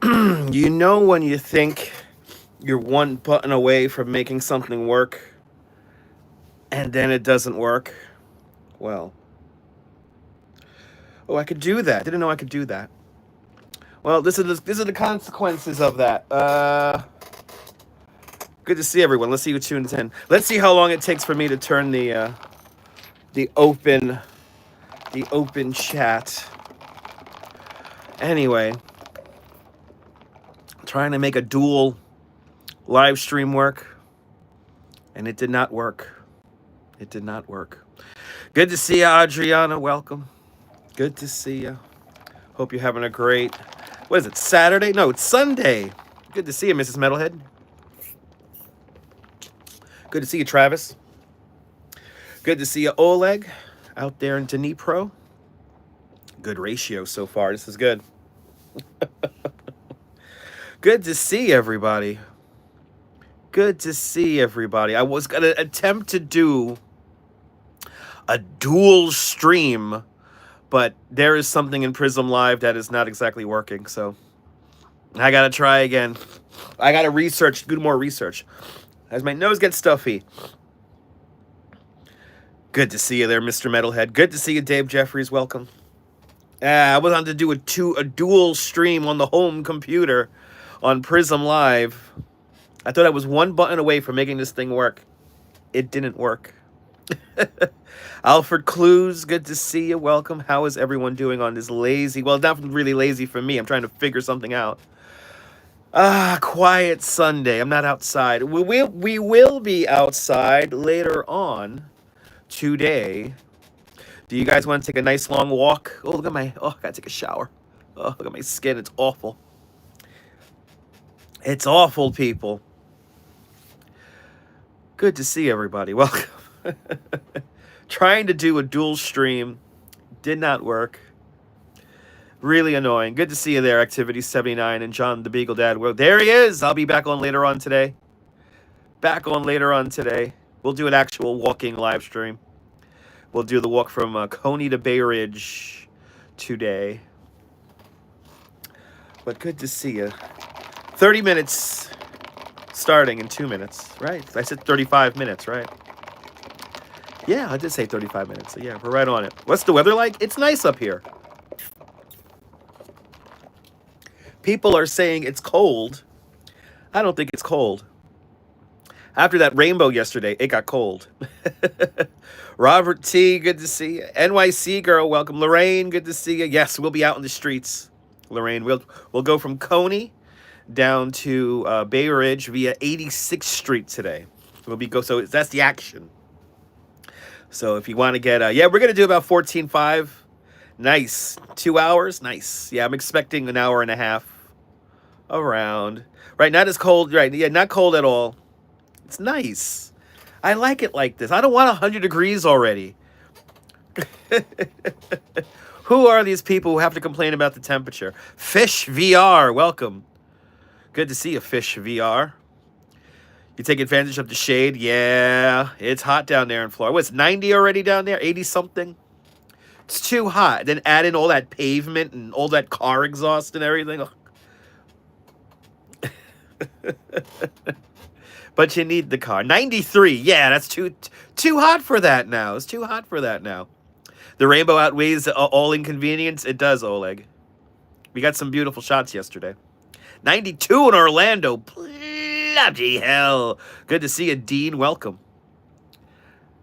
You know when you think you're one button away from making something work and then it doesn't work? Well, oh, I could do that. Didn't know I could do that. Well, this are the consequences of that. Good to see everyone. Let's see who tunes in. Let's see how long it takes for me to turn the open chat. Anyway, trying to make a dual live stream work, and it did not work. It did not work. Good to see you, Adriana. Welcome. Good to see you. Hope you're having a great, what is it, Saturday? No, it's Sunday. Good to see you, Mrs. Metalhead. Good to see you, Travis. Good to see you, Oleg, out there in Dnipro. Good ratio so far. This is good. Good to see everybody. Good to see everybody. I was going to attempt to do a dual stream, but there is something in Prism Live that is not exactly working, so I gotta try again. I gotta do more research, as my nose gets stuffy. Good to see you there, Mr. Metalhead. Good to see you, Dave Jeffries. Welcome. I was on to do a dual stream on the home computer on Prism Live. I thought I was one button away from making this thing work. It didn't work. Alfred Clues, good to see you. Welcome. How is everyone doing on this lazy? Well, not really lazy for me. I'm trying to figure something out. Quiet Sunday. I'm not outside. We will be outside later on today. Do you guys want to take a nice long walk? Oh, look at I gotta take a shower. Oh, look at my skin. It's awful. It's awful, people. Good to see everybody. Welcome. Trying to do a dual stream did not work. Really annoying. Good to see you there, Activity 79 and John the Beagle Dad. Well, there he is. I'll be back on later on today. We'll do an actual walking live stream. We'll do the walk from Coney to Bay Ridge today. But good to see you. 30 minutes starting in 2 minutes, right? I said 35 minutes, right? Yeah, I did say 35 minutes. So yeah, we're right on it. What's the weather like? It's nice up here. People are saying it's cold. I don't think it's cold. After that rainbow yesterday, it got cold. Robert T, good to see you. NYC girl, welcome. Lorraine, good to see you. Yes, we'll be out in the streets. Lorraine, we'll go from Coney down to Bay Ridge via 86th Street today. So that's the action. So if you want to get, we're going to do about 14.5. Nice. 2 hours. Nice. Yeah, I'm expecting an hour and a half around. Right, not as cold. Right, yeah, not cold at all. It's nice. I like it like this. I don't want 100 degrees already. Who are these people who have to complain about the temperature? Fish VR, welcome. Good to see you, Fish VR. You take advantage of the shade? Yeah, it's hot down there in Florida. What's 90 already down there? 80 something? It's too hot. Then add in all that pavement and all that car exhaust and everything. But you need the car. 93. Yeah, that's too hot for that now. It's too hot for that now. The rainbow outweighs all inconvenience. It does, Oleg. We got some beautiful shots yesterday. 92 in Orlando. Bloody hell. Good to see you, Dean. Welcome.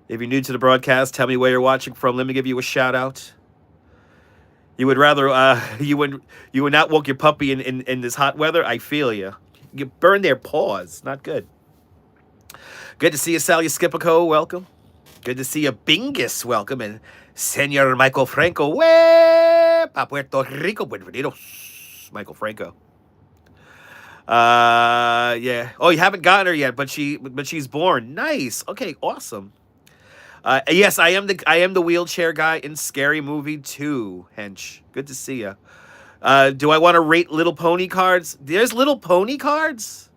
If you're new to the broadcast, tell me where you're watching from. Let me give you a shout out. You would rather you would not walk your puppy in this hot weather? I feel you. You burn their paws. Not good. Good to see you, Sally Skipico. Welcome. Good to see you, Bingus. Welcome. And Senor Michael Franco. Pa Puerto Rico. Bienvenidos. Michael Franco. Yeah. Oh, you haven't gotten her yet, but she's born. Nice. Okay, awesome. Yes, I am the wheelchair guy in Scary Movie 2, Hench. Good to see you. Do I want to rate Little Pony cards? There's Little Pony cards?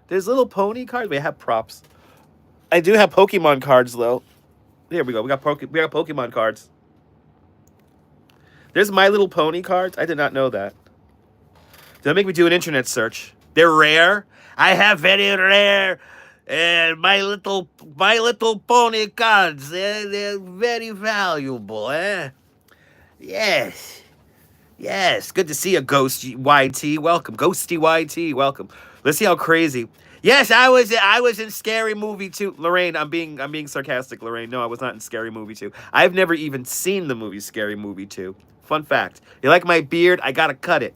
There's Little Pony cards? We have props. I do have Pokemon cards, though. There we go. We got Pokemon cards. There's My Little Pony cards. I did not know that. Don't make me do an internet search. They're rare. I have very rare My Little Pony cards. They're very valuable, eh? Yes. Yes. Good to see you, Ghost YT. Welcome. Ghosty YT. Welcome. Let's see how crazy. Yes, I was in Scary Movie 2. Lorraine, I'm being sarcastic, Lorraine. No, I was not in Scary Movie 2. I've never even seen the movie Scary Movie 2. Fun fact. You like my beard? I gotta cut it.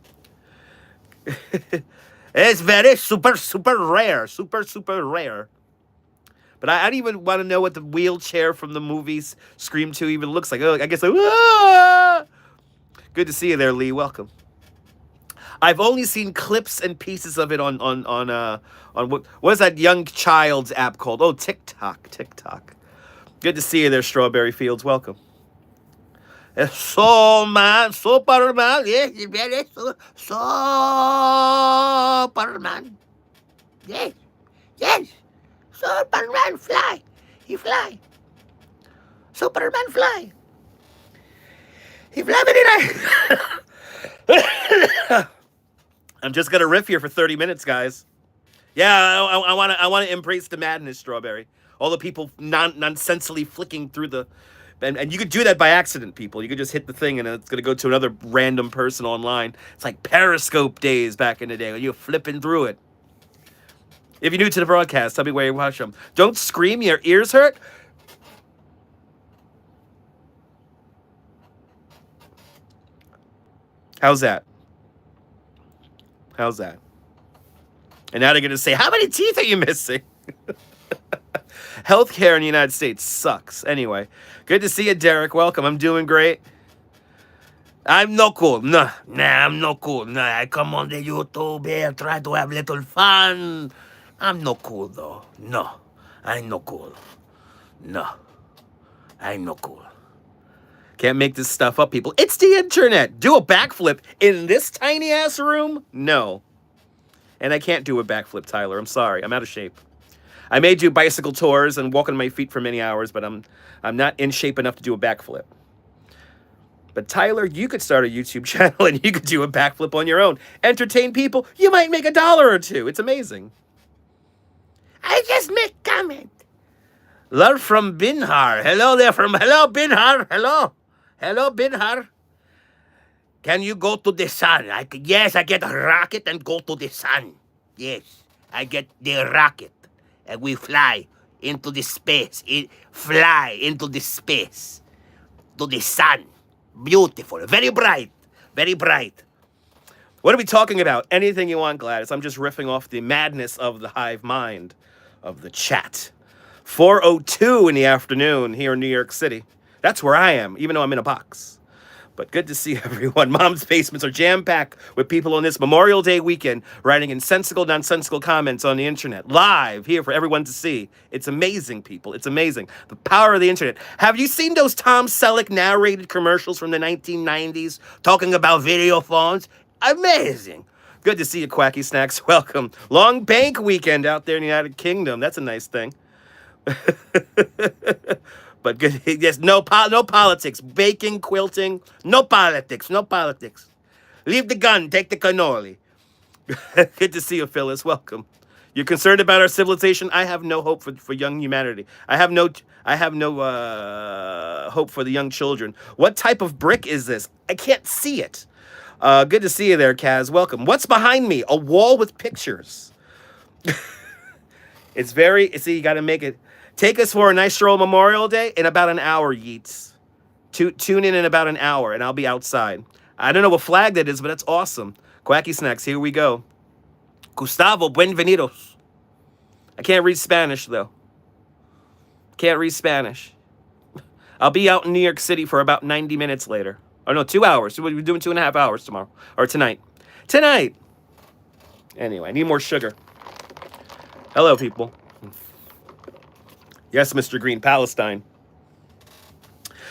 It's very super rare. Super rare. But I don't even want to know what the wheelchair from the movies Scream 2 even looks like. Oh, I guess Good to see you there, Lee. Welcome. I've only seen clips and pieces of it on what is that young child's app called? Oh, TikTok. Good to see you there, Strawberry Fields. Welcome. Superman, yes, very Superman. Yes, Superman fly. He fly. Superman fly. He fly very nice. I'm just gonna riff here for 30 minutes, guys. Yeah, I wanna embrace the madness, Strawberry. All the people nonsensely flicking through the, and you could do that by accident, people. You could just hit the thing and it's gonna go to another random person online. It's like Periscope days back in the day when you're flipping through it. If you're new to the broadcast, tell me where you watch them. Don't scream, your ears hurt. How's that? How's that? And now they're going to say, how many teeth are you missing? Healthcare in the United States sucks. Anyway, good to see you, Derek. Welcome. I'm doing great. I'm no cool. Nah, I'm no cool. Nah, I come on the YouTube here, try to have little fun. I'm no cool, though. No, I'm no cool. No, I'm no cool. Can't make this stuff up, people. It's the internet. Do a backflip in this tiny ass room? No. And I can't do a backflip, Tyler. I'm sorry. I'm out of shape. I may do bicycle tours and walk on my feet for many hours, but I'm not in shape enough to do a backflip. But Tyler, you could start a YouTube channel and you could do a backflip on your own. Entertain people. You might make $1 or $2. It's amazing. I just make comment. Love from Binhar. Hello there hello, Binhar. Hello, Binhar. Can you go to the sun? Yes, I get a rocket and go to the sun. Yes, I get the rocket and we fly into the space. Fly into the space to the sun. Beautiful, very bright, very bright. What are we talking about? Anything you want, Gladys. I'm just riffing off the madness of the hive mind of the chat. 4:02 in the afternoon here in New York City. That's where I am, even though I'm in a box. But good to see everyone. Mom's basements are jam-packed with people on this Memorial Day weekend writing sensical, nonsensical comments on the internet. Live here for everyone to see. It's amazing, people. It's amazing. The power of the internet. Have you seen those Tom Selleck narrated commercials from the 1990s talking about video phones? Amazing. Good to see you, Quacky Snacks. Welcome. Long bank weekend out there in the United Kingdom. That's a nice thing. But good, yes, no politics. Baking, quilting, no politics. Leave the gun, take the cannoli. Good to see you, Phyllis. Welcome. You're concerned about our civilization? I have no hope for young humanity. I have no hope for the young children. What type of brick is this? I can't see it. Good to see you there, Kaz. Welcome. What's behind me? A wall with pictures. It's very, see, you got to make it. Take us for a nice stroll Memorial Day in about an hour, Yeats. Tune in about an hour, and I'll be outside. I don't know what flag that is, but that's awesome. Quacky Snacks, here we go. Gustavo, buenvenidos. I can't read Spanish, though. Can't read Spanish. I'll be out in New York City for about 90 minutes later. Oh, no, 2 hours. We're doing 2.5 hours tomorrow. Or tonight. Anyway, I need more sugar. Hello, people. Yes, Mr. Green, Palestine.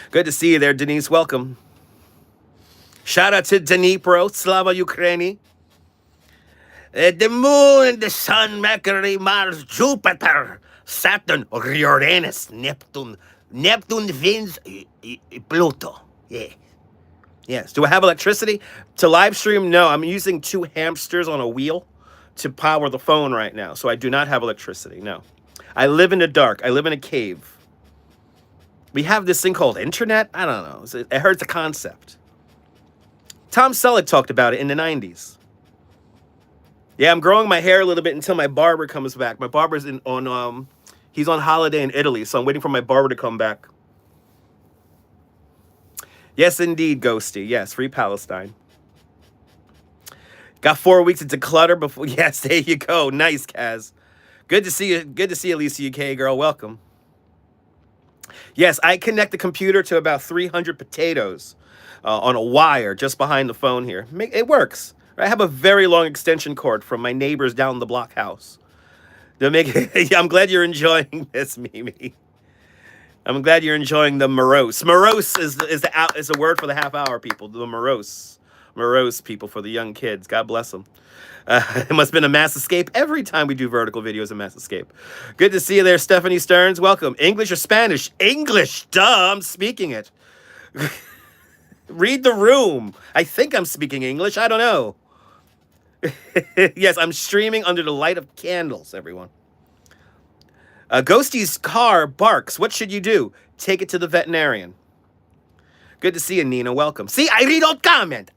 Good to see you there, Denise. Welcome. Shout out to Dnipro, Slava Ukraini. The moon, the sun, Mercury, Mars, Jupiter, Saturn, Uranus, Neptune, Venus, Pluto. Yeah. Yes. Do I have electricity to live stream? No, I'm using 2 hamsters on a wheel to power the phone right now. So I do not have electricity. No. I live in the dark. I live in a cave. We have this thing called internet. I don't know. It hurts the concept. Tom Selleck talked about it in the 90s. Yeah, I'm growing my hair a little bit until my barber comes back. My barber's he's on holiday in Italy, so I'm waiting for my barber to come back. Yes, indeed, Ghosty. Yes, free Palestine. Got 4 weeks to declutter before. Yes, there you go. Nice, Kaz. Good to see you. Good to see you, Lisa UK girl. Welcome. Yes, I connect the computer to about 300 potatoes on a wire just behind the phone here. It works. I have a very long extension cord from my neighbors down the block house. I'm glad you're enjoying this, Mimi. I'm glad you're enjoying the morose. Morose is a word for the half hour people. The morose people for the young kids. God bless them. It must have been a mass escape every time we do vertical videos. A mass escape. Good to see you there, Stephanie Stearns. Welcome. English or Spanish? English. Duh. I'm speaking it. Read the room. I think I'm speaking English. I don't know. Yes, I'm streaming under the light of candles, everyone. Ghosty's car barks. What should you do? Take it to the veterinarian. Good to see you, Nina. Welcome. See, I read all comment.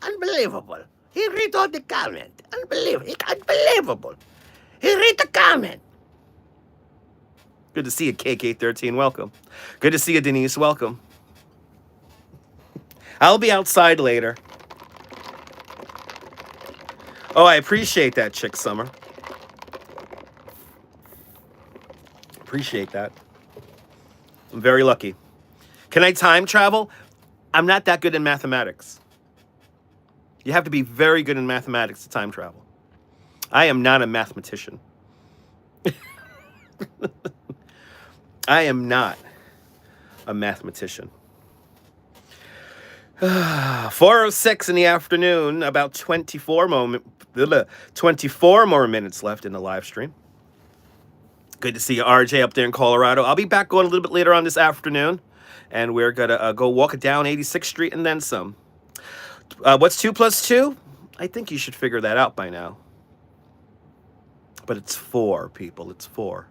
Unbelievable. He read all the comment. Unbelievable. He read the comment. Good to see you, KK13. Welcome. Good to see you, Denise. Welcome. I'll be outside later. Oh, I appreciate that, Chick Summer. Appreciate that. I'm very lucky. Can I time travel? I'm not that good in mathematics. You have to be very good in mathematics to time travel. I am not a mathematician. I am not a mathematician. 4:06 in the afternoon, about 24 more minutes left in the live stream. Good to see you, RJ, up there in Colorado. I'll be back going a little bit later on this afternoon, and we're going to go walk down 86th Street and then some. What's 2 plus 2? I think you should figure that out by now. But it's 4, people. It's 4.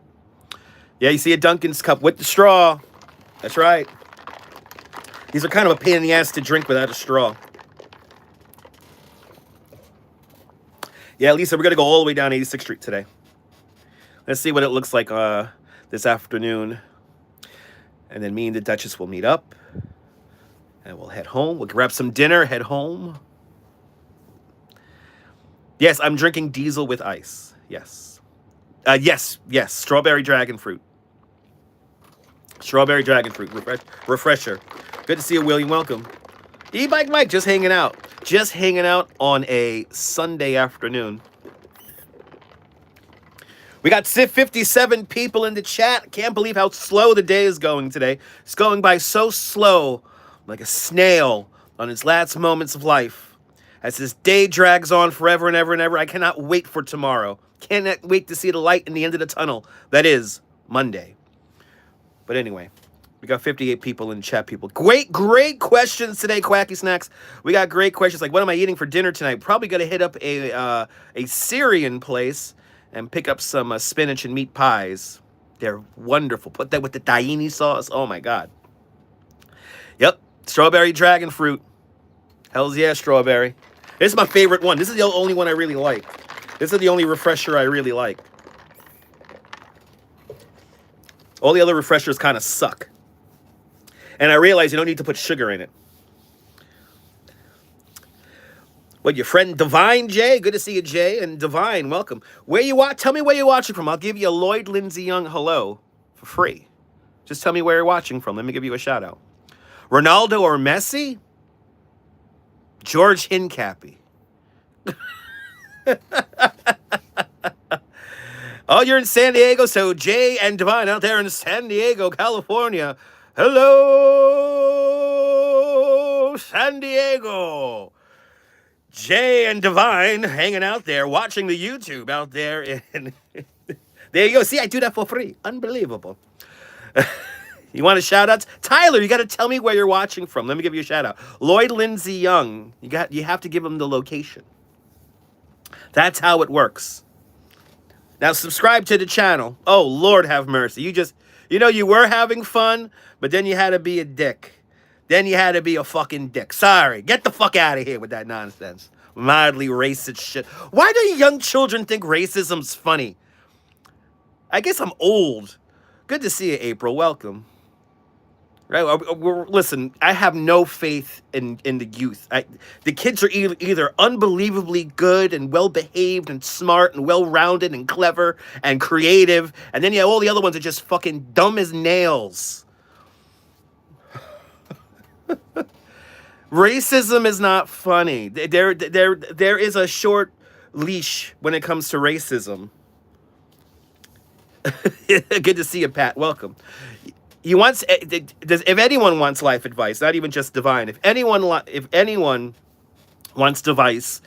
Yeah, you see a Dunkin's cup with the straw. That's right. These are kind of a pain in the ass to drink without a straw. Yeah, Lisa, we're going to go all the way down 86th Street today. Let's see what it looks like this afternoon. And then me and the Duchess will meet up. And we'll head home. We'll grab some dinner, head home. Yes, I'm drinking diesel with ice. Yes. Yes. Strawberry dragon fruit. Strawberry dragon fruit. Refresher. Good to see you, William. Welcome. E-Bike Mike, just hanging out. Just hanging out on a Sunday afternoon. We got 57 people in the chat. Can't believe how slow the day is going today. It's going by so slow, like a snail on its last moments of life. As this day drags on forever and ever and ever, I cannot wait for tomorrow. Cannot wait to see the light in the end of the tunnel. That is Monday. But anyway, we got 58 people in the chat, people. Great questions today, Quacky Snacks. We got great questions like, what am I eating for dinner tonight? Probably going to hit up a Syrian place and pick up some spinach and meat pies. They're wonderful. Put that with the tahini sauce. Oh, my God. Yep. Strawberry dragon fruit. Hells yeah, strawberry. This is my favorite one. This is the only one I really like. This is the only refresher I really like. All the other refreshers kind of suck. And I realize you don't need to put sugar in it. What, your friend Divine, Jay? Good to see you, Jay. And Divine, welcome. Tell me where you're watching from. I'll give you a Lloyd Lindsay Young hello for free. Just tell me where you're watching from. Let me give you a shout out. Ronaldo or Messi? George Hincapie. Oh, you're in San Diego, so Jay and Divine out there in San Diego, California. Hello, San Diego. Jay and Divine hanging out there, watching the YouTube out there. There you go. See, I do that for free. Unbelievable. You want a shout out? Tyler, you got to tell me where you're watching from. Let me give you a shout out. Lloyd Lindsay Young. You have to give him the location. That's how it works. Now subscribe to the channel. Oh, Lord have mercy. You were having fun, but then you had to be a dick. Then you had to be a fucking dick. Sorry. Get the fuck out of here with that nonsense. Mildly racist shit. Why do young children think racism's funny? I guess I'm old. Good to see you, April. Welcome. Right? Listen, I have no faith in the youth. The kids are either unbelievably good and well-behaved and smart and well-rounded and clever and creative, and then all the other ones are just fucking dumb as nails. Racism is not funny. There is a short leash when it comes to racism. Good to see you, Pat. Welcome. If anyone wants life advice, not even just divine, if anyone wants advice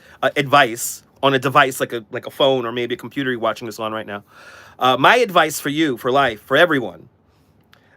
on a device like a phone or maybe a computer you're watching this on right now, my advice for you, for life, for everyone,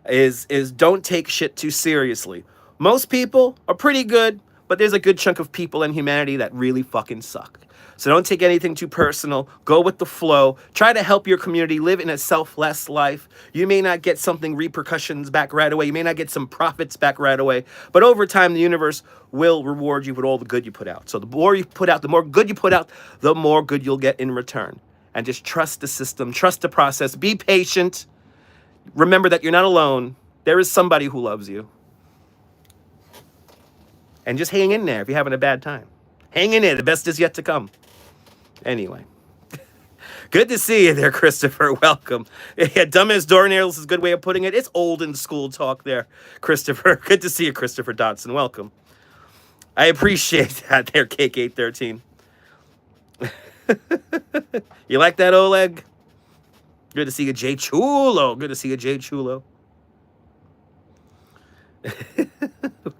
is don't take shit too seriously. Most people are pretty good, but there's a good chunk of people in humanity that really fucking suck. So don't take anything too personal. Go with the flow. Try to help your community live in a selfless life. You may not get something repercussions back right away. You may not get some profits back right away. But over time, the universe will reward you with all the good you put out. So the more you put out, the more good you put out, the more good you'll get in return. And just trust the system. Trust the process. Be patient. Remember that you're not alone. There is somebody who loves you. And just hang in there if you're having a bad time. Hang in there. The best is yet to come. Anyway. Good to see you there, Christopher. Welcome. Yeah, dumb as doornails is a good way of putting it. It's old in school talk there, Christopher. Good to see you, Christopher Dotson. Welcome. I appreciate that there, KK13. You like that, Oleg? Good to see you, Jay Chulo. Good to see you, Jay Chulo.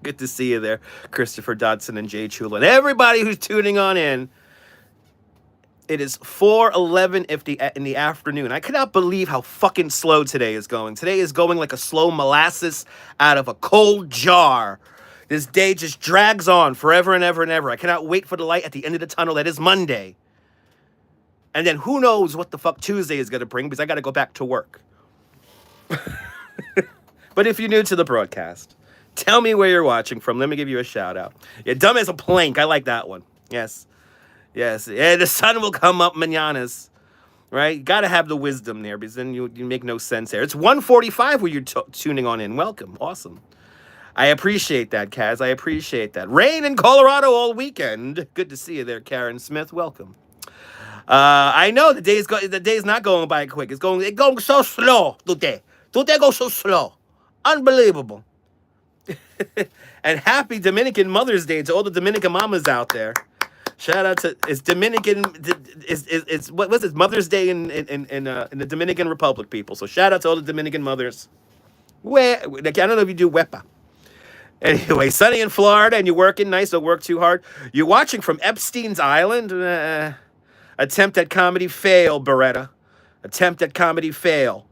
Good to see you there, Christopher Dodson and Jay Chulo. And everybody who's tuning on in. It is 4:11 in the afternoon. I cannot believe how fucking slow today is going. Today is going like a slow molasses out of a cold jar. This day just drags on forever and ever and ever. I cannot wait for the light at the end of the tunnel. That is Monday. And then who knows what the fuck Tuesday is going to bring because I got to go back to work. But if you're new to the broadcast, tell me where you're watching from. Let me give you a shout out. Yeah, dumb as a plank. I like that one. Yes. Yes. Yeah, the sun will come up mananas. Right? You got to have the wisdom there because then you make no sense there. It's 1:45 where you're tuning on in. Welcome. Awesome. I appreciate that, Kaz. I appreciate that. Rain in Colorado all weekend. Good to see you there, Karen Smith. Welcome. I know the day's not going by quick. It's going so slow today. Today goes so slow. Unbelievable. And happy Dominican Mother's Day to all the Dominican mamas out there. Shout out to it's Dominican. It's what was it? Mother's Day in the Dominican Republic, people. So shout out to all the Dominican mothers. I don't know if you do wepa. Anyway, sunny in Florida, and you're working nice. Don't work too hard. You're watching from Epstein's Island. Attempt at comedy fail, Beretta. Attempt at comedy fail.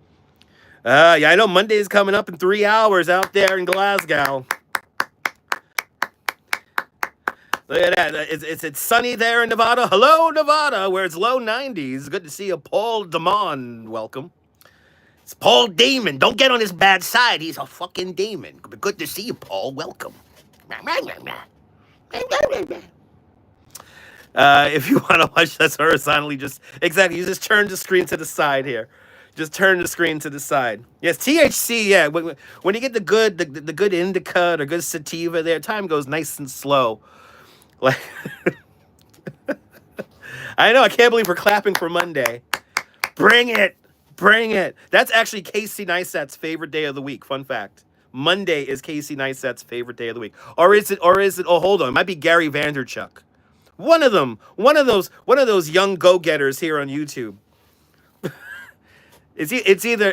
Yeah, I know Monday's coming up in 3 hours out there in Glasgow. Look at that. It's sunny there in Nevada. Hello, Nevada, where it's low 90s. Good to see you, Paul Damon. Welcome. It's Paul Damon. Don't get on his bad side. He's a fucking demon. Good to see you, Paul. Welcome. If you want to watch this horizontally, you just turn the screen to the side here. Just turn the screen to the side. Yes, THC, yeah. When you get the good indica or good sativa there, time goes nice and slow. Like, I know, I can't believe we're clapping for Monday. Bring it. Bring it. That's actually Casey Neistat's favorite day of the week. Fun fact. Monday is Casey Neistat's favorite day of the week. Or is it, oh, hold on. It might be Gary Vanderchuk. One of them. One of those young go-getters here on YouTube. It's either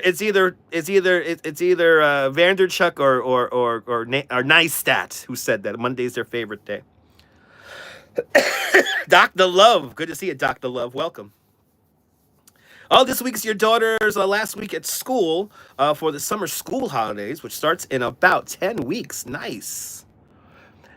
Vanderchuk or Neistat who said that Monday's their favorite day. Dr. Love, good to see you, Dr. Love. Welcome. Oh, this week's your daughter's last week at school for the summer school holidays, which starts in about 10 weeks. Nice.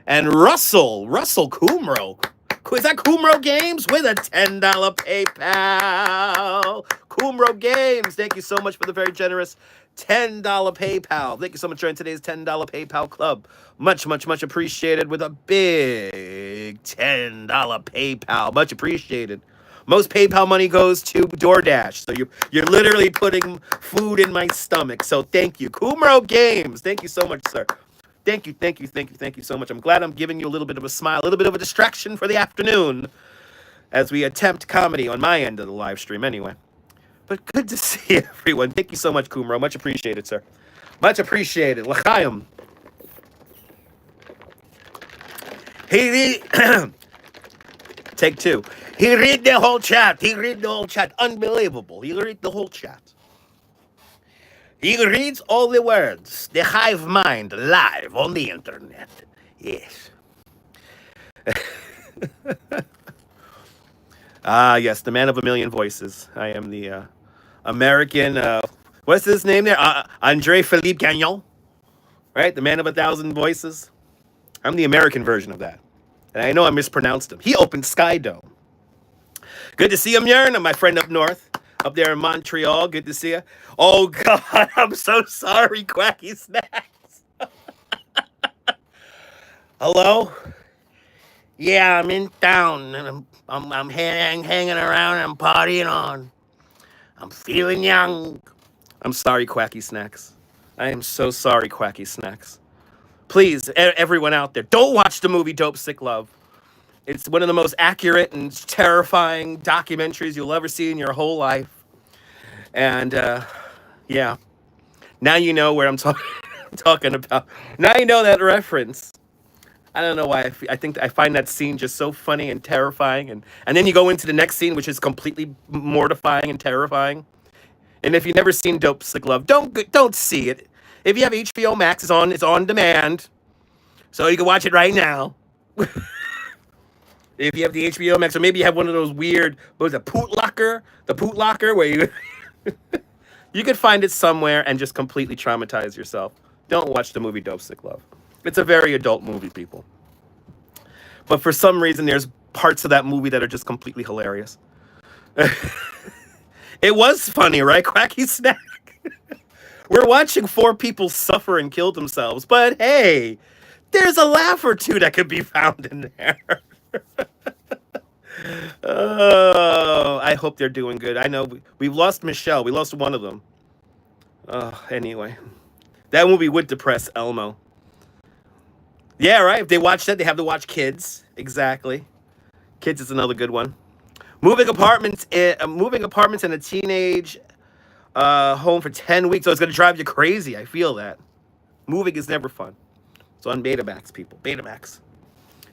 And Russell Kumro. Is that Kumro Games with a $10 PayPal? Kumro Games, thank you so much for the very generous $10 PayPal. Thank you so much for joining today's $10 PayPal club. Much, much, much appreciated with a big $10 PayPal. Much appreciated. Most PayPal money goes to DoorDash. So you're literally putting food in my stomach. So thank you. Kumro Games. Thank you so much, sir. Thank you, thank you, thank you, thank you so much. I'm glad I'm giving you a little bit of a smile, a little bit of a distraction for the afternoon as we attempt comedy on my end of the live stream anyway. But good to see everyone. Thank you so much, Kumro. Much appreciated, sir. Much appreciated. L'chaim. Take two. He read the whole chat. He read the whole chat. Unbelievable. He read the whole chat. He reads all the words. The hive mind live on the internet. Yes. Yes, the man of a million voices. I am the American, what's his name there? Andre Philippe Gagnon, right? The man of 1,000 voices. I'm the American version of that. And I know I mispronounced him. He opened Sky Dome. Good to see him, Jern, my friend up north, up there in Montreal. Good to see you. Oh, God, I'm so sorry, Quacky Snacks. Hello? Yeah, I'm in town, and I'm hanging around, and I'm partying on. I'm feeling young. I'm sorry, Quacky Snacks. I am so sorry, Quacky Snacks. Please, everyone out there, don't watch the movie Dope Sick Love. It's one of the most accurate and terrifying documentaries you'll ever see in your whole life. And, yeah. Now you know where I'm talking about. Now you know that reference. I don't know why. I think I find that scene just so funny and terrifying. And then you go into the next scene, which is completely mortifying and terrifying. And if you've never seen Dope Sick Love, don't see it. If you have HBO Max, it's on demand. So you can watch it right now. If you have the HBO Max, or maybe you have one of those weird, what was it, Poot Locker? The Poot Locker, where you you could find it somewhere and just completely traumatize yourself. Don't watch the movie Dope Sick Love. It's a very adult movie, people. But for some reason, there's parts of that movie that are just completely hilarious. It was funny, right, Quacky Snack? We're watching 4 people suffer and kill themselves, but hey, there's a laugh or two that could be found in there. Oh, I hope they're doing good. I know we've lost Michelle. We lost one of them. Anyway, that movie would depress Elmo. Yeah, right. If they watch that, they have to watch Kids. Exactly. Kids is another good one. Moving apartments in a teenage home for 10 weeks. So it's going to drive you crazy. I feel that. Moving is never fun. It's on Betamax, people. Betamax.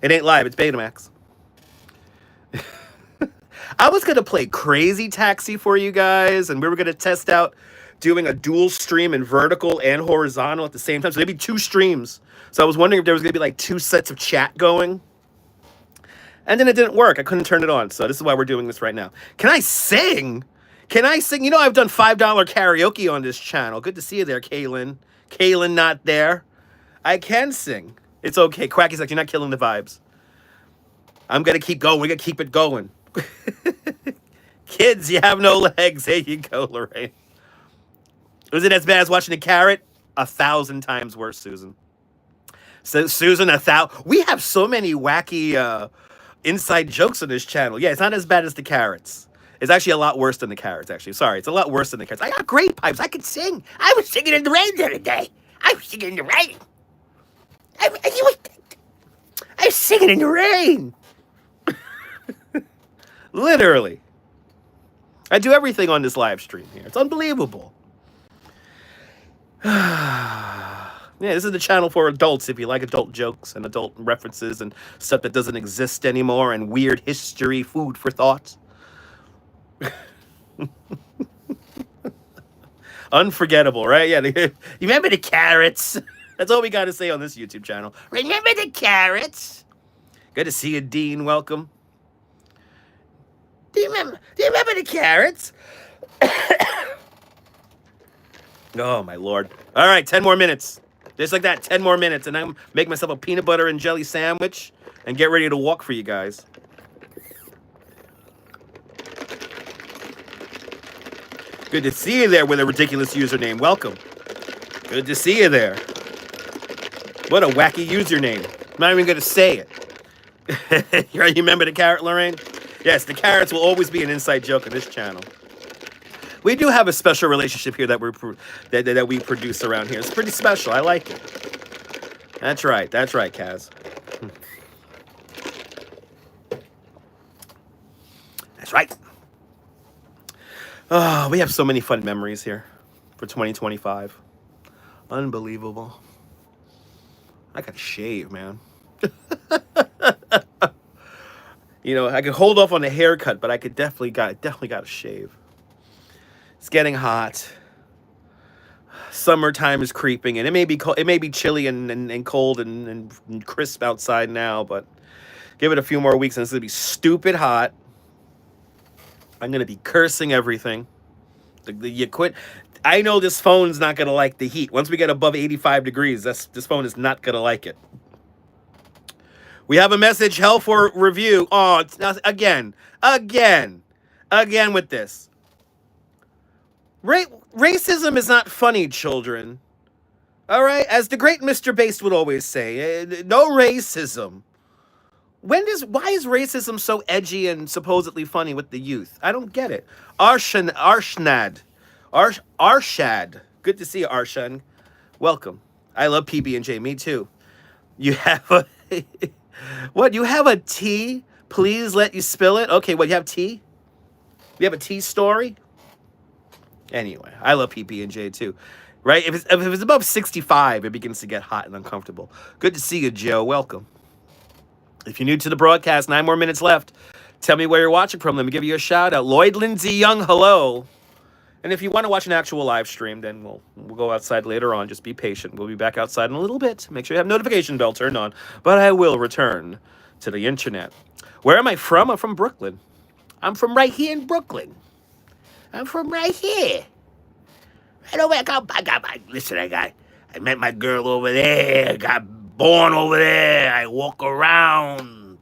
It ain't live. It's Betamax. I was going to play Crazy Taxi for you guys, and we were going to test out doing a dual stream in vertical and horizontal at the same time. So there'd be 2 streams. So I was wondering if there was going to be like 2 sets of chat going. And then it didn't work. I couldn't turn it on. So this is why we're doing this right now. Can I sing? Can I sing? You know, I've done $5 karaoke on this channel. Good to see you there, Kaylin. Kaylin not there. I can sing. It's okay. Quacky's like, you're not killing the vibes. I'm going to keep going. We're going to keep it going. Kids, you have no legs. There you go, Lorraine. Was it as bad as watching a carrot? 1,000 times worse, Susan. So, Susan, we have so many wacky inside jokes on this channel. Yeah, it's not as bad as the carrots. It's actually a lot worse than the carrots, actually. Sorry, it's a lot worse than the carrots. I got great pipes. I can sing. I was singing in the rain the other day. I was singing in the rain. I was singing in the rain. Literally. I do everything on this live stream here. It's unbelievable. Yeah, this is the channel for adults if you like adult jokes and adult references and stuff that doesn't exist anymore and weird history, food for thought. Unforgettable, right? Yeah, you remember the carrots? That's all we got to say on this YouTube channel. Remember the carrots? Good to see you, Dean. Welcome. Do you remember the carrots? Oh, my Lord. All right, 10 more minutes. Just like that, 10 more minutes. And I'm make myself a peanut butter and jelly sandwich and get ready to walk for you guys. Good to see you there with a ridiculous username. Welcome. Good to see you there. What a wacky username. I'm not even going to say it. You remember the carrot, Lorraine? Yes, the carrots will always be an inside joke on this channel. We do have a special relationship here that we produce around here. It's pretty special. I like it. That's right, Kaz. That's right. Oh, we have so many fun memories here for 2025. Unbelievable. I gotta shave, man. You know, I could hold off on a haircut, but I could definitely got to shave. It's getting hot. Summertime is creeping, and it may be cold, it may be chilly and cold and crisp outside now, but give it a few more weeks and it's gonna be stupid hot. I'm gonna be cursing everything. You quit. I know this phone's not gonna like the heat. Once we get above 85 degrees, this phone is not gonna like it. We have a message, hell for review. Oh, it's again with this. Racism is not funny, children. All right? As the great Mr. Bass would always say, no racism. Why is racism so edgy and supposedly funny with the youth? I don't get it. Arshad. Good to see you, Arshan. Welcome. I love PB&J. Me too. You have a... What? You have a tea? Please let you spill it? Okay, what, you have tea? You have a tea story? Anyway, I love PB&J too. Right? If it's above 65, it begins to get hot and uncomfortable. Good to see you, Joe. Welcome. If you're new to the broadcast, 9 more minutes left. Tell me where you're watching from. Let me give you a shout out. Lloyd Lindsay Young, hello. And if you want to watch an actual live stream, then we'll go outside later on. Just be patient. We'll be back outside in a little bit. Make sure you have notification bell turned on. But I will return to the internet. Where am I from? I'm from Brooklyn. I'm from right here in Brooklyn. I'm from right here. Right over there. I met my girl over there. I got born over there. I walk around.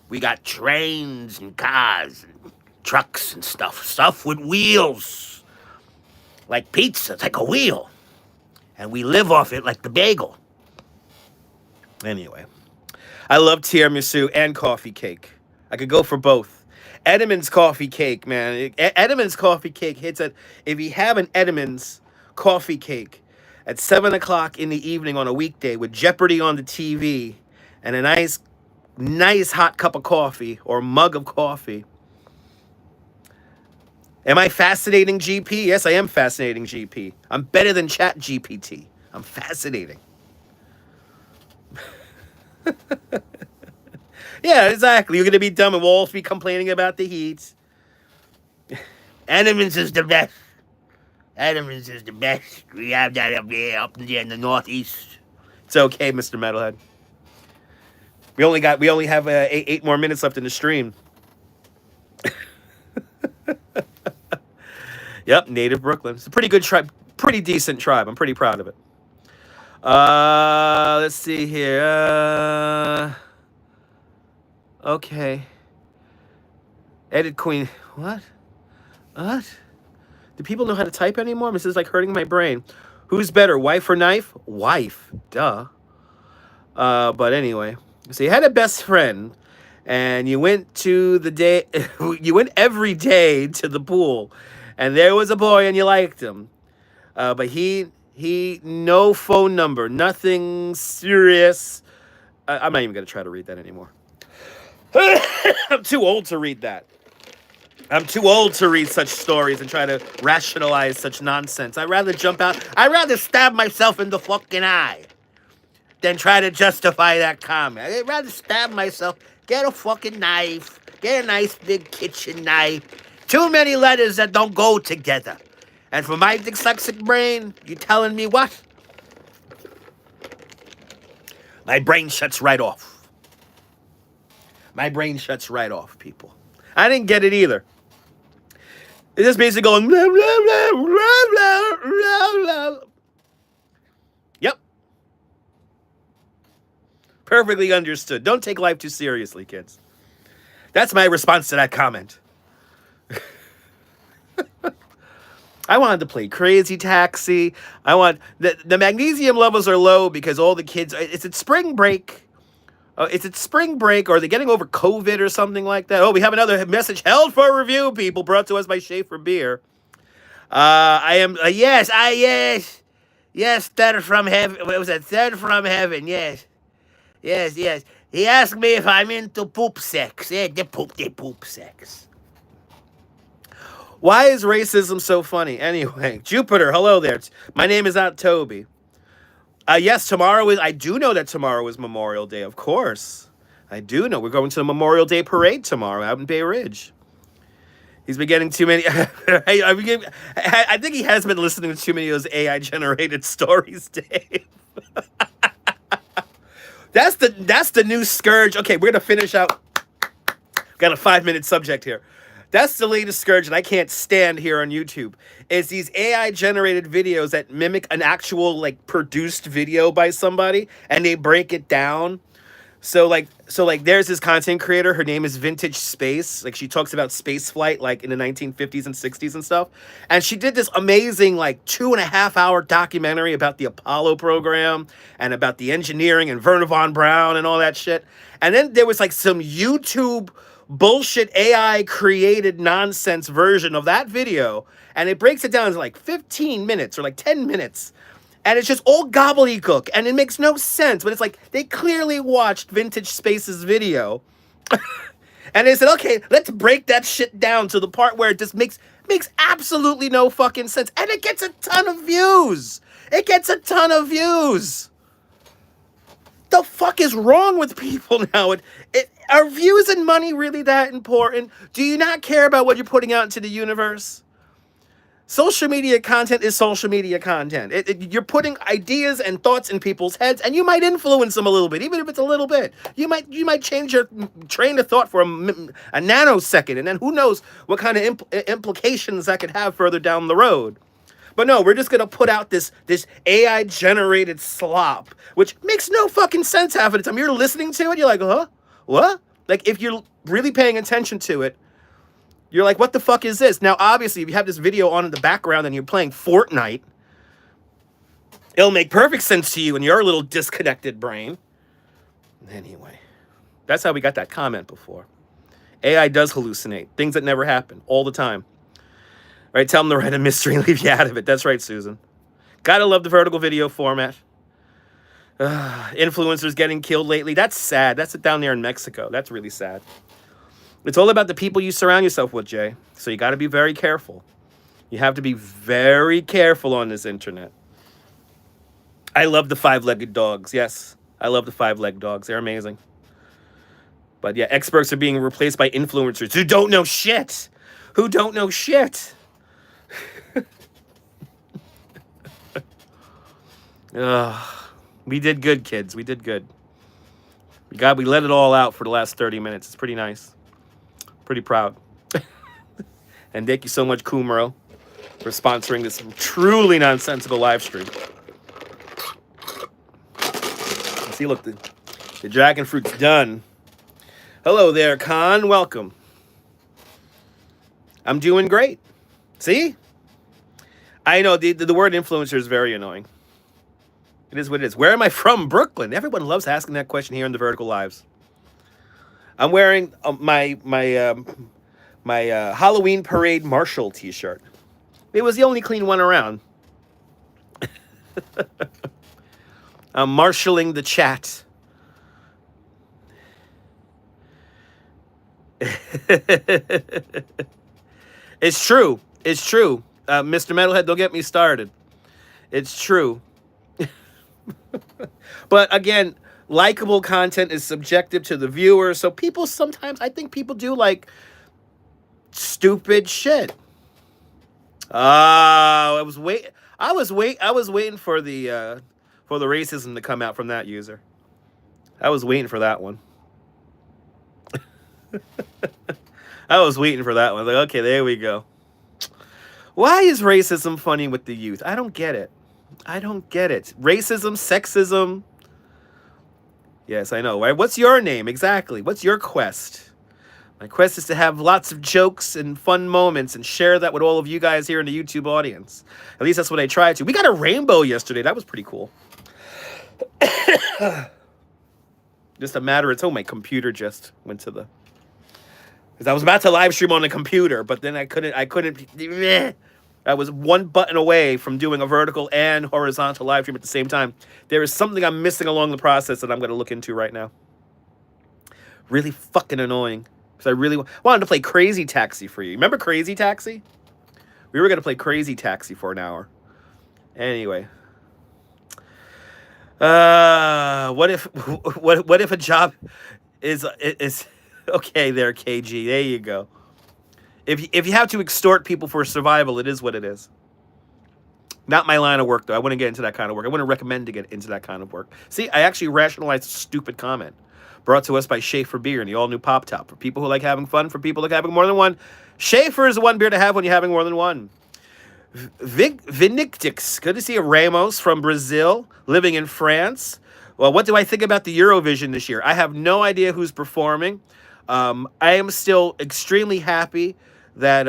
We got trains and cars and trucks and stuff with wheels. Like pizza, it's like a wheel. And we live off it like the bagel. Anyway, I love tiramisu and coffee cake. I could go for both. Edam's coffee cake, man. Edam's coffee cake hits at, if you have an Edam's coffee cake at 7 o'clock in the evening on a weekday with Jeopardy on the TV and a nice hot cup of coffee or mug of coffee. Am I fascinating, GP? Yes, I am fascinating, GP. I'm better than Chat GPT. I'm fascinating. Yeah, exactly. You're going to be dumb and we'll all be complaining about the heat. Edam's is the best. Edam's is the best. We have that up there in the Northeast. It's okay, Mr. Metalhead. We only have 8 more minutes left in the stream. Yep, native Brooklyn. It's a pretty good tribe, pretty decent tribe. I'm pretty proud of it. Let's see here. Okay. Edit Queen. What? Do people know how to type anymore? This is like hurting my brain. Who's better, wife or knife? Wife. Duh. But anyway. So you had a best friend, and you went you went every day to the pool, and there was a boy, and you liked him. But he no phone number, nothing serious. I'm not even going to try to read that anymore. I'm too old to read that. I'm too old to read such stories and try to rationalize such nonsense. I'd rather jump out. I'd rather stab myself in the fucking eye than try to justify that comment. I'd rather stab myself, get a fucking knife, get a nice big kitchen knife. Too many letters that don't go together. And for my dyslexic brain, you telling me what? My brain shuts right off. My brain shuts right off, people. I didn't get it either. It's just basically going blah, blah, blah, blah, blah, blah, blah. Yep. Perfectly understood. Don't take life too seriously, kids. That's my response to that comment. I wanted to play Crazy Taxi. I want the magnesium levels are low because all the kids. It's at spring break. It's at spring break, or are they getting over COVID or something like that? Oh, we have another message held for review, people, brought to us by Schaefer Beer. I am yes, third from heaven. What was that? Third from heaven. Yes. He asked me if I'm into poop sex. Yeah, they poop sex. Why is racism so funny? Anyway, Jupiter, hello there. My name is not Toby. Yes, tomorrow is. I do know that tomorrow is Memorial Day. Of course, I do know. We're going to the Memorial Day parade tomorrow out in Bay Ridge. He's been getting too many. I think he has been listening to too many of those AI generated stories, Dave. That's the new scourge. Okay, we're gonna finish out. Got a 5-minute subject here. That's the latest scourge that I can't stand here on YouTube. Is these AI generated videos that mimic an actual like produced video by somebody and they break it down. So there's this content creator, her name is Vintage Space. Like she talks about space flight like in the 1950s and 60s and stuff. And she did this amazing like 2.5-hour documentary about the Apollo program and about the engineering and Werner von Braun and all that shit. And then there was like some YouTube bullshit AI created nonsense version of that video, and it breaks it down into like 15 minutes or like 10 minutes, and it's just all gobbledygook and it makes no sense, but it's like they clearly watched Vintage Space's video and they said, okay, let's break that shit down to the part where it just makes absolutely no fucking sense, and it gets a ton of views. The fuck is wrong with people now? Are views and money really that important? Do you not care about what you're putting out into the universe? Social media content is social media content. You're putting ideas and thoughts in people's heads, and you might influence them a little bit, even if it's a little bit. You might change your train of thought for a nanosecond, and then who knows what kind of implications that could have further down the road. But no, we're just gonna put out this AI generated slop, which makes no fucking sense half of the time. You're listening to it, you're like, huh? What? Like if you're really paying attention to it, you're like, what the fuck is this? Now, obviously, if you have this video on in the background and you're playing Fortnite, it'll make perfect sense to you in your little disconnected brain. Anyway, that's how we got that comment before. AI does hallucinate things that never happen all the time. Right, tell them to write a mystery and leave you out of it. That's right, Susan. Gotta love the vertical video format. Influencers getting killed lately. That's sad. That's down there in Mexico. That's really sad. It's all about the people you surround yourself with, Jay. So you got to be very careful. You have to be very careful on this internet. I love the 5-legged dogs. Yes, I love the 5-legged dogs. They're amazing. But yeah, experts are being replaced by influencers who don't know shit. We did good, kids. We did good. We let it all out for the last 30 minutes. It's pretty nice. Pretty proud. And thank you so much, Kumaro, for sponsoring this truly nonsensical live stream. See, look, the dragon fruit's done. Hello there, Khan. Welcome. I'm doing great. See? I know the word influencer is very annoying. It is what it is. Where am I from? Brooklyn. Everyone loves asking that question here in the Vertical Lives. I'm wearing my Halloween Parade Marshall t-shirt. It was the only clean one around. I'm marshalling the chat. It's true. It's true. Mr. Metalhead, don't get me started. It's true. But again, likable content is subjective to the viewer. So people sometimes, I think people do like stupid shit. I was waiting for the racism to come out from that user. I was waiting for that one. I was waiting for that one. Like, okay, there we go. Why is racism funny with the youth? I don't get it. I don't get it. Racism, sexism. Yes, I know, right? What's your name exactly? What's your quest? My quest is to have lots of jokes and fun moments and share that with all of you guys here in the YouTube audience. At least that's what I tried to. We got a rainbow yesterday. That was pretty cool. Just a matter of time. My computer just went to the... Because I was about to live stream on the computer, but then I couldn't. I was one button away from doing a vertical and horizontal live stream at the same time. There is something I'm missing along the process that I'm going to look into right now. Really fucking annoying. Because I really wanted to play Crazy Taxi for you. Remember Crazy Taxi? We were going to play Crazy Taxi for an hour. Anyway. What if a job is okay there, KG. There you go. If you have to extort people for survival, it is what it is. Not my line of work, though. I wouldn't get into that kind of work. I wouldn't recommend to get into that kind of work. See, I actually rationalized a stupid comment. Brought to us by Schaefer Beer and the all-new Pop Top. For people who like having fun, for people who like having more than one, Schaefer is the one beer to have when you're having more than one. Vinictix. Good to see you. Ramos from Brazil, living in France. Well, what do I think about the Eurovision this year? I have no idea who's performing. I am still extremely happy that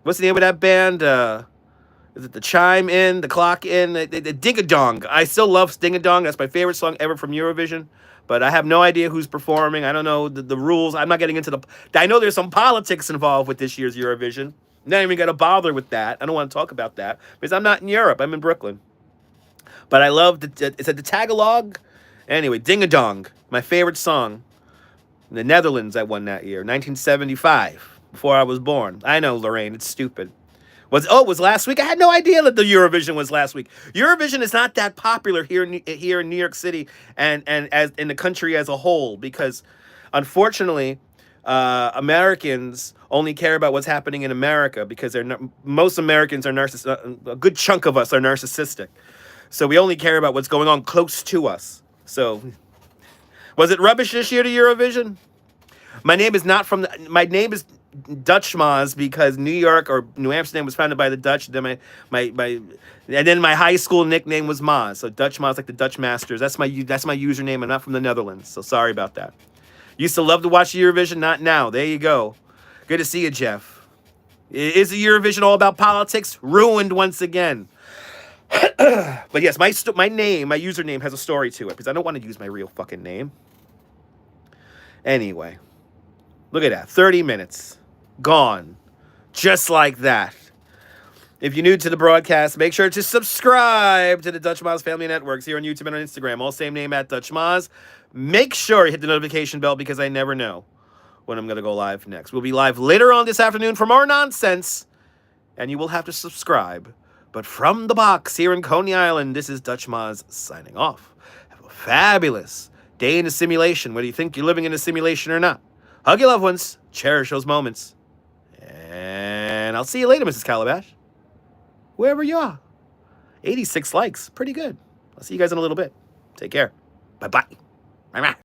what's the name of that band? Is it the Chime In, the Clock In, the Ding-a-Dong? I still love Ding-a-Dong. That's my favorite song ever from Eurovision. But I have no idea who's performing. I don't know the rules. I'm not getting into the... I know there's some politics involved with this year's Eurovision. I'm not even going to bother with that. I don't want to talk about that because I'm not in Europe. I'm in Brooklyn. But I love is it the Tagalog? Anyway, Ding-a-Dong, my favorite song. In the Netherlands, I won that year, 1975, before I was born. I know, Lorraine, it's stupid. It was last week? I had no idea that the Eurovision was last week. Eurovision is not that popular here in New York City and as in the country as a whole because, unfortunately, Americans only care about what's happening in America because most Americans are narcissistic. A good chunk of us are narcissistic. So we only care about what's going on close to us. So, was it rubbish this year to Eurovision? My name is dutchmazz because New York or New Amsterdam was founded by the Dutch. Then my high school nickname was Maz. So dutchmazz, like the Dutch Masters. That's my username. I'm not from the Netherlands, so sorry about that. Used to love to watch Eurovision, not now. There you go. Good to see you, Jeff. Is the Eurovision all about politics? Ruined once again. But yes, my username has a story to it because I don't want to use my real fucking name. Anyway, look at that. 30 minutes. Gone. Just like that. If you're new to the broadcast, make sure to subscribe to the dutchmazz Family Networks here on YouTube and on Instagram. All same name at dutchmazz. Make sure you hit the notification bell because I never know when I'm going to go live next. We'll be live later on this afternoon for more nonsense, and you will have to subscribe. But from the box here in Coney Island, this is dutchmazz signing off. Have a fabulous day in the simulation, whether you think you're living in a simulation or not. Hug your loved ones. Cherish those moments. And I'll see you later, Mrs. Calabash. Wherever you are. 86 likes. Pretty good. I'll see you guys in a little bit. Take care. Bye-bye. Bye-bye.